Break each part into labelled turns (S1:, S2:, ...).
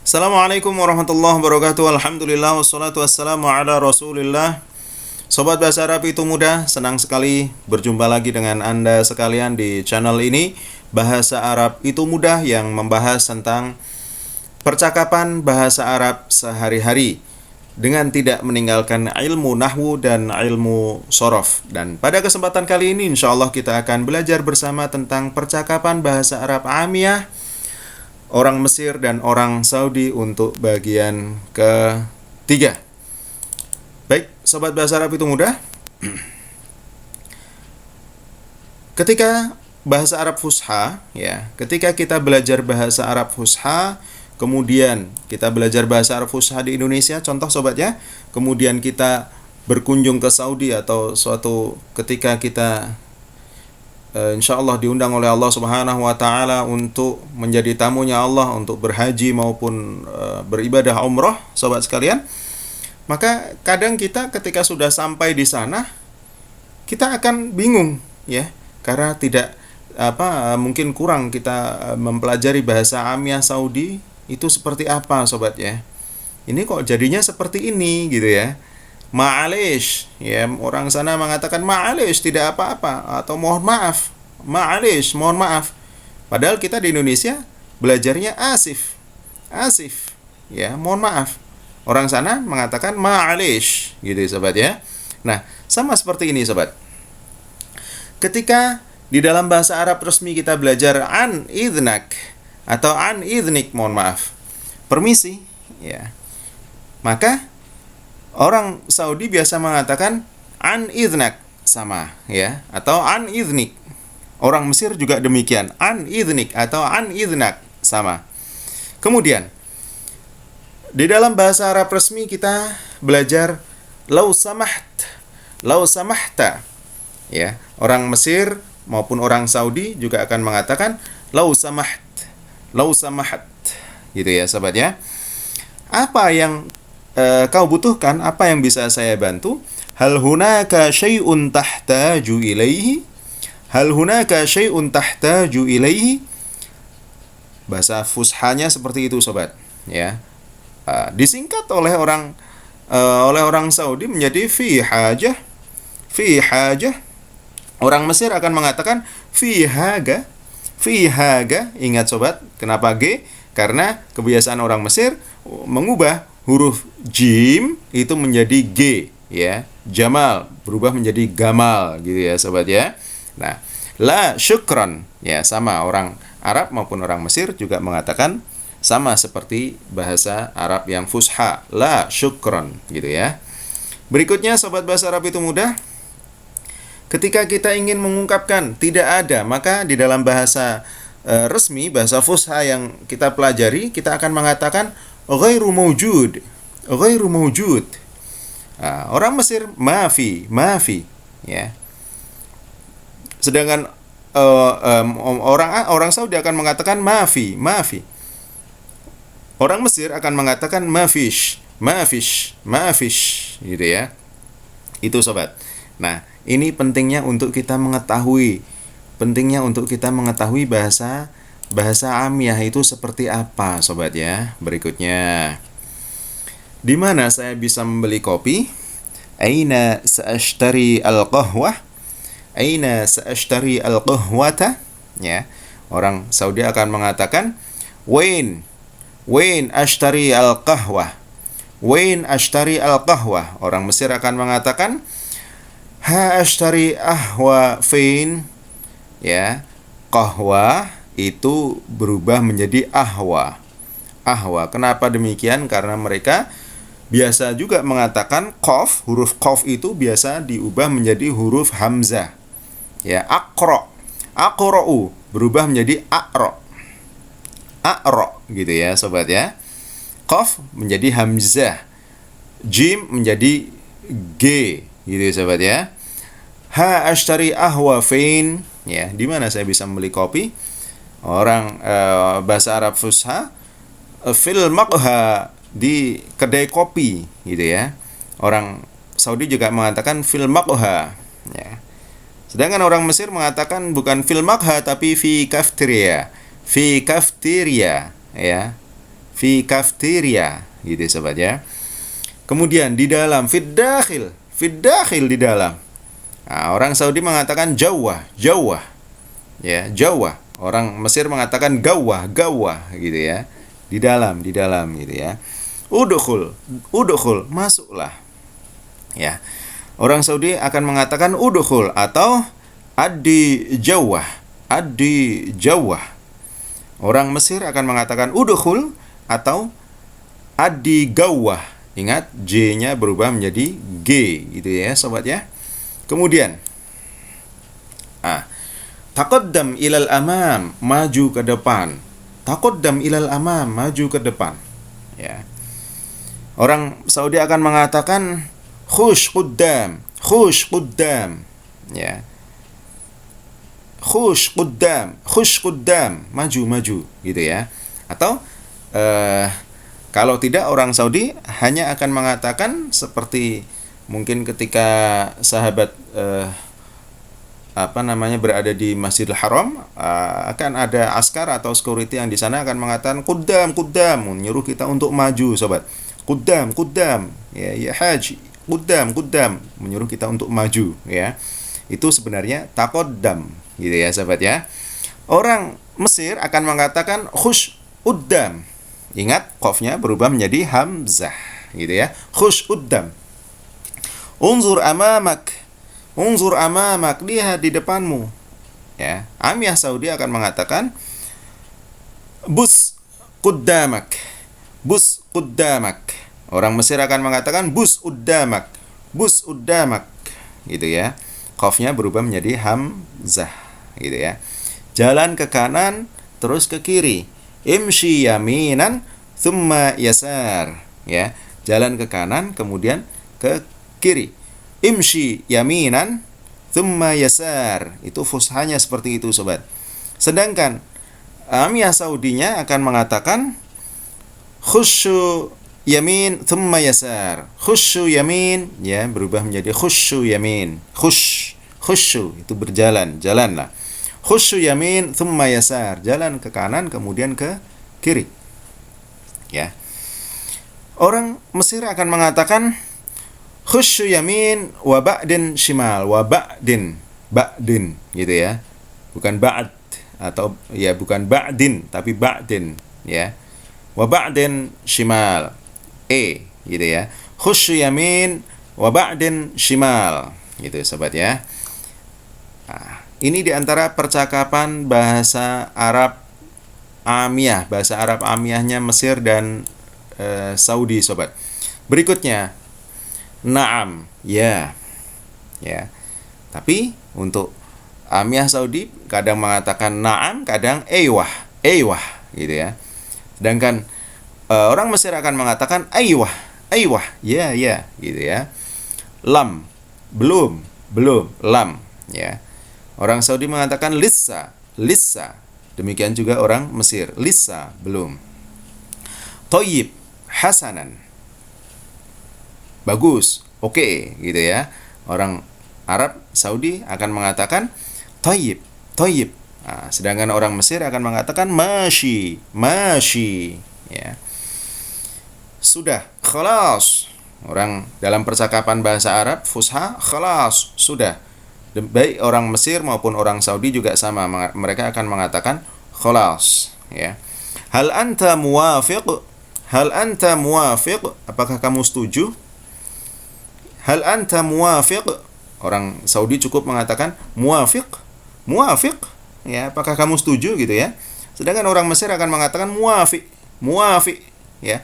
S1: Assalamualaikum warahmatullahi wabarakatuh. Alhamdulillah wassalatu wassalamu ala Rasulillah. Sobat Bahasa Arab itu mudah, senang sekali berjumpa lagi dengan Anda sekalian di channel ini, Bahasa Arab itu mudah, yang membahas tentang percakapan bahasa Arab sehari-hari dengan tidak meninggalkan ilmu nahwu dan ilmu sorof. Dan pada kesempatan kali ini insyaallah kita akan belajar bersama tentang percakapan bahasa Arab amiyah orang Mesir dan orang Saudi untuk bagian ketiga. Baik, sobat bahasa Arab itu mudah. Ketika bahasa Arab fusha, ketika kita belajar bahasa Arab fusha, kemudian kita belajar bahasa Arab fusha di Indonesia, contoh sobat ya, kemudian kita berkunjung ke Saudi atau suatu ketika kita insya Allah diundang oleh Allah Subhanahu wa Ta'ala untuk menjadi tamunya Allah, untuk berhaji maupun beribadah umrah, sobat sekalian. Maka kadang kita ketika sudah sampai di sana, kita akan bingung ya, karena tidak mungkin kurang kita mempelajari bahasa amiyah Saudi itu seperti apa sobat ya. Ini kok jadinya seperti ini gitu ya. Ma'alish, ya, orang sana mengatakan ma'alish, tidak apa-apa, atau mohon maaf, ma'alish, mohon maaf. Padahal kita di Indonesia belajarnya asif, ya, mohon maaf. Orang sana mengatakan ma'alish, gitu sobat ya. Nah, sama seperti ini sobat. Ketika di dalam bahasa Arab resmi kita belajar an idhnak atau an idhnik, mohon maaf, permisi, ya, maka orang Saudi biasa mengatakan an idhnak, sama ya, atau an idhnik. Orang Mesir juga demikian, an idhnik atau an idhnak, sama. Kemudian di dalam bahasa Arab resmi kita belajar lau samahta, ya. Orang Mesir maupun orang Saudi juga akan mengatakan lau samahat, gitu ya sobat ya. Apa yang kau butuhkan, apa yang bisa saya bantu? Hal hunaka syai'un tahtaju ilaihi? Hal hunaka syai'un tahtaju ilaihi? Bahasa fushanya seperti itu sobat ya. Disingkat oleh orang Saudi menjadi fi hajah. Orang Mesir akan mengatakan fi haga. Ingat sobat, kenapa G? Karena kebiasaan orang Mesir mengubah huruf jim itu menjadi G ya. Jamal berubah menjadi gamal gitu ya sobat ya. Nah, la syukran ya, sama orang Arab maupun orang Mesir juga mengatakan sama seperti bahasa Arab yang fusha, la syukran gitu ya. Berikutnya sobat bahasa Arab itu mudah. Ketika kita ingin mengungkapkan tidak ada, maka di dalam bahasa resmi, bahasa fusha yang kita pelajari, kita akan mengatakan ghairu mawjud. Orang Mesir mafi ya. Sedangkan orang Saudi akan mengatakan mafi. Orang Mesir akan mengatakan mafish gitu ya. Itu sobat. Nah, ini pentingnya untuk kita mengetahui bahasa amiyah itu seperti apa sobat ya. Berikutnya, di mana saya bisa membeli kopi? Aina sa'ashtari al-qahwah? Aina sa'ashtari al-qahwata? Ya. Orang Saudi akan mengatakan wain ashtari al-qahwah. Wain ashtari al-qahwah. Orang Mesir akan mengatakan ha ashtari ahwa fin. Ya. Qahwah itu berubah menjadi ahwa. Kenapa demikian? Karena mereka biasa juga mengatakan qaf, huruf qaf itu biasa diubah menjadi huruf hamzah. Ya, aqra'u berubah menjadi aqra gitu ya sobat ya. Qaf menjadi hamzah, jim menjadi g gitu ya sobat ya. Ha ashtari ahwa fin, ya, di mana saya bisa membeli kopi? Orang bahasa Arab fusha fil maqha, di kedai kopi gitu ya. Orang Saudi juga mengatakan fil maqha ya. Sedangkan orang Mesir mengatakan bukan fil maqha tapi fi kafteria ya. fi kafteria, gitu sobat ya. Kemudian di dalam, fid dakhil di dalam. Nah, orang Saudi mengatakan jawah, ya, jawah. Orang Mesir mengatakan gawah, gitu ya. Di dalam gitu ya. Udkhul, masuklah. Ya. Orang Saudi akan mengatakan udkhul atau addi jawah. Orang Mesir akan mengatakan udkhul atau addi gawah. Ingat, J-nya berubah menjadi G, gitu ya, sobat ya. Kemudian, taqaddam ilal amam, maju ke depan. Taqaddam ilal amam, maju ke depan. Ya. Orang Saudi akan mengatakan khush quddam, ya. Khush quddam, maju, gitu ya. Atau kalau tidak, orang Saudi hanya akan mengatakan seperti mungkin ketika sahabat berada di Masjidil Haram, akan ada askar atau security yang di sana akan mengatakan quddam, menyuruh kita untuk maju, sobat. Quddam, ya haji, quddam, menyuruh kita untuk maju, ya. Itu sebenarnya taqaddam, gitu ya, sahabat ya. Orang Mesir akan mengatakan khush uddam. Ingat, qafnya berubah menjadi hamzah, gitu ya. Khush uddam. Unzur amamak, lihat di depanmu. Ya, Amiyah Saudi akan mengatakan bus quddamak. Orang Mesir akan mengatakan bus uddamak, gitu ya. Qafnya berubah menjadi hamzah, gitu ya. Jalan ke kanan, terus ke kiri. Imshi yaminan thumma yasar, ya. Jalan ke kanan kemudian ke kiri. Imshi yaminan thumma yasar. Itu fushanya seperti itu, sobat. Sedangkan Amiyah Saudinya akan mengatakan khusyu yamin thumma yasar. Khusyu yamin, ya, berubah menjadi khusyu yamin. Khusyu itu berjalan, jalanlah. Khusyu yamin thumma yasar, jalan ke kanan kemudian ke kiri. Ya. Orang Mesir akan mengatakan khusyu yamin wa ba'din shimal, ba'din, gitu ya. Bukan ba'd atau ya bukan ba'din tapi ba'din, ya. Wa ba'din shimal, gitu ya. Khusyu yamin wa ba'din shimal, gitu sobat ya. Ini diantara percakapan bahasa Arab Amiyah, bahasa Arab Amiyahnya Mesir dan Saudi, sobat. Berikutnya, na'am, ya. Tapi untuk Amiyah Saudi kadang mengatakan na'am, kadang eywah, gitu ya. Sedangkan orang Mesir akan mengatakan eywah, ya, gitu ya. Lam, belum, lam, ya. Orang Saudi mengatakan lissa. Demikian juga orang Mesir, lissa, belum. Thayyib, hasanan, bagus, oke, gitu ya. Orang Arab Saudi akan mengatakan thayyib. Sedangkan orang Mesir akan mengatakan mashi, ya. Sudah, khalas. Orang dalam percakapan bahasa Arab fusha, khalas, sudah. Baik orang Mesir maupun orang Saudi juga sama, mereka akan mengatakan khalas, ya. Hal anta muwafiq, apakah kamu setuju? Hal anta muwafiq, orang Saudi cukup mengatakan muwafiq, ya, apakah kamu setuju, gitu ya. Sedangkan orang Mesir akan mengatakan muwafi, ya.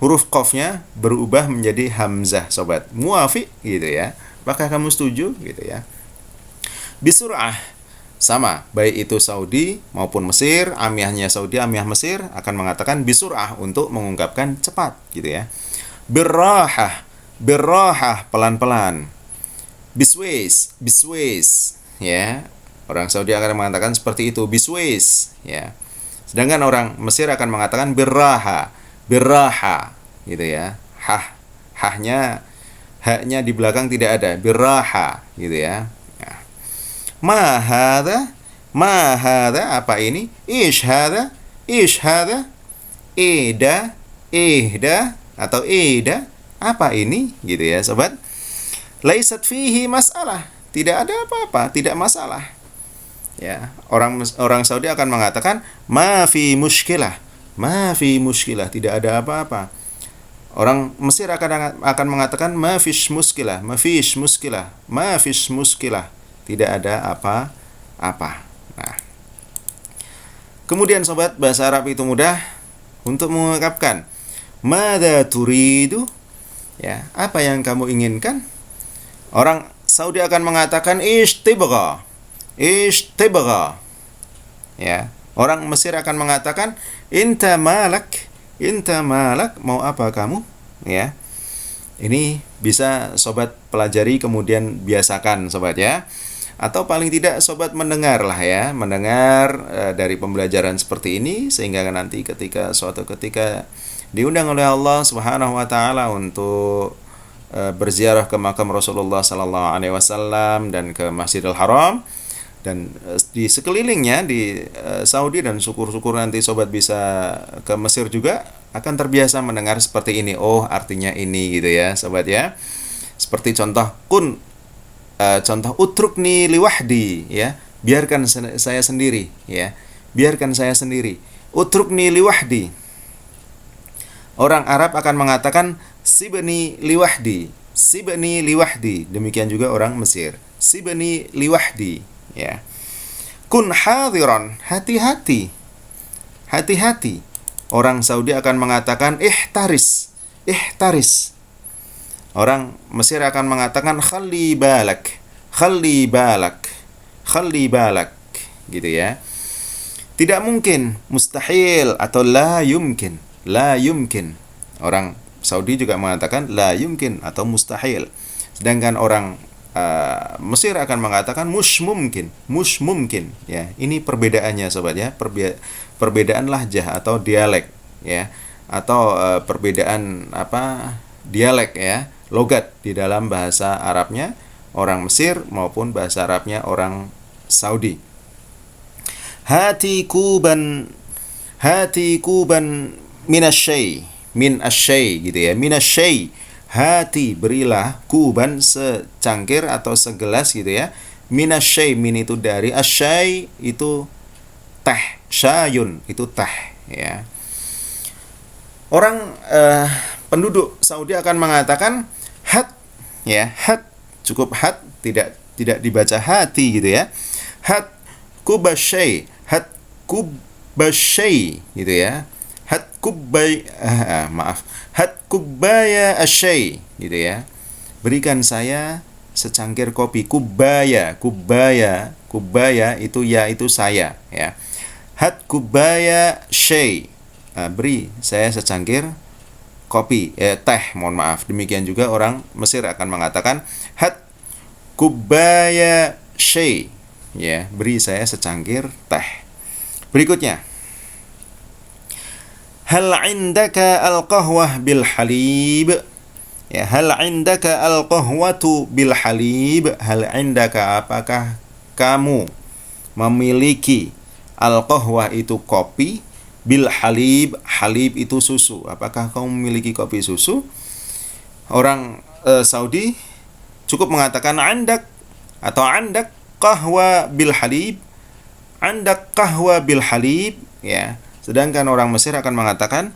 S1: Huruf qafnya berubah menjadi hamzah, sobat. Muwafi, gitu ya. Apakah kamu setuju, gitu ya. Bisur'ah, sama, baik itu Saudi maupun Mesir, amiyahnya Saudi, amiyah Mesir akan mengatakan bisur'ah untuk mengungkapkan cepat, gitu ya. Birrahah, pelan-pelan. Biswais, ya. Orang Saudi akan mengatakan seperti itu, biswais, ya. Sedangkan orang Mesir akan mengatakan birraha, gitu ya. Haknya di belakang tidak ada, birraha, gitu ya. Ma hadha, apa ini? Ish hadha, eda, ehda, atau eda. Apa ini? Gitu ya, sobat. Laisat fihi masalah. Tidak ada apa-apa, tidak masalah. Ya, orang Saudi akan mengatakan ma fi muskilah. Ma fi muskilah, tidak ada apa-apa. Orang Mesir akan mengatakan ma fish muskilah, ma fish muskilah, ma fish muskilah. Tidak ada apa-apa. Nah, kemudian sobat, bahasa Arab itu mudah untuk mengungkapkan madza turidu, ya, apa yang kamu inginkan? Orang Saudi akan mengatakan ishtibgha. Ishtibgha. Ya, orang Mesir akan mengatakan inta malak. Inta malak, mau apa kamu? Ya. Ini bisa sobat pelajari kemudian biasakan sobat ya. Atau paling tidak sobat mendengar lah ya, mendengar dari pembelajaran seperti ini sehingga nanti ketika suatu ketika diundang oleh Allah Subhanahu wa taala untuk berziarah ke makam Rasulullah sallallahu alaihi wasallam dan ke Masjidil Haram dan di sekelilingnya di Saudi, dan syukur-syukur nanti sobat bisa ke Mesir juga akan terbiasa mendengar seperti ini. Oh, artinya ini gitu ya, sobat ya. Seperti contoh contoh utrukni liwahdi, ya. Biarkan saya sendiri, ya. Biarkan saya sendiri. Utrukni liwahdi. Orang Arab akan mengatakan sibni liwahdi. Sibni liwahdi. Demikian juga orang Mesir. Sibni liwahdi, ya. Kun hadiran, hati-hati. Hati-hati. Orang Saudi akan mengatakan ihtaris. Ihtaris. Orang Mesir akan mengatakan khalli balak. Khalli balak. Khalli balak. Gitu ya. Tidak mungkin, mustahil atau la yumkin. La yumkin. Orang Saudi juga mengatakan la yumkin atau mustahil. Sedangkan orang Mesir akan mengatakan mush mumkin, ya. Ini perbedaannya sobat ya, perbedaan lahjah atau dialek ya, atau perbedaan dialek ya, logat di dalam bahasa Arabnya orang Mesir maupun bahasa Arabnya orang Saudi. Hati kuban minasyai, min asyai gitu ya, minasyai. Hati, berilah, kuban, secangkir atau segelas gitu ya. Minasyai, min itu dari, asyai itu teh, syayun itu teh ya. Orang penduduk Saudi akan mengatakan hat ya, hat, cukup hat, tidak dibaca hati gitu ya. Hat kubasyai, hat kubasyai gitu ya. Hat kubbaya asyai gitu ya. Berikan saya secangkir kopi. Kubbaya itu ya, itu saya ya. Hat kubbaya syai. Beri saya secangkir kopi, teh, mohon maaf. Demikian juga orang Mesir akan mengatakan hat kubbaya syai, ya, beri saya secangkir teh. Berikutnya, hal indaka al-qahwah bil halib. Ya, hal indaka al-qahwatu bil halib. Hal indaka, apakah kamu memiliki, al-qahwah itu kopi, bil halib, halib itu susu. Apakah kamu memiliki kopi susu? Orang Saudi cukup mengatakan andak atau andak qahwa bil halib. Andak qahwa bil halib, ya. Sedangkan orang Mesir akan mengatakan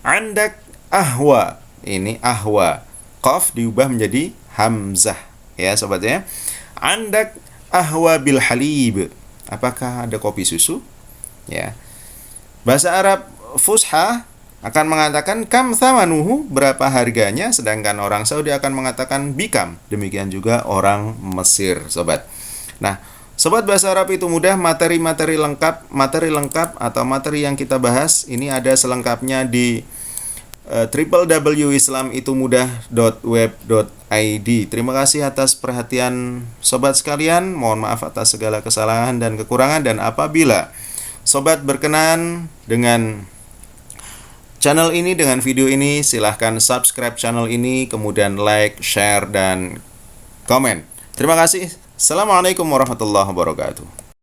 S1: andak ahwa. Ini ahwa, qaf diubah menjadi hamzah ya sobat ya. Andak ahwa bil halib. Apakah ada kopi susu? Ya. Bahasa Arab fusha akan mengatakan kam thamanuhu, berapa harganya, sedangkan orang Saudi akan mengatakan bikam. Demikian juga orang Mesir sobat. Nah, sobat, bahasa Arab itu mudah. Materi lengkap atau materi yang kita bahas ini ada selengkapnya di www.islamitumudah.web.id. Terima kasih atas perhatian sobat sekalian. Mohon maaf atas segala kesalahan dan kekurangan, dan apabila sobat berkenan dengan channel ini, dengan video ini, silahkan subscribe channel ini, kemudian like, share, dan komen. Terima kasih. Assalamualaikum warahmatullahi wabarakatuh.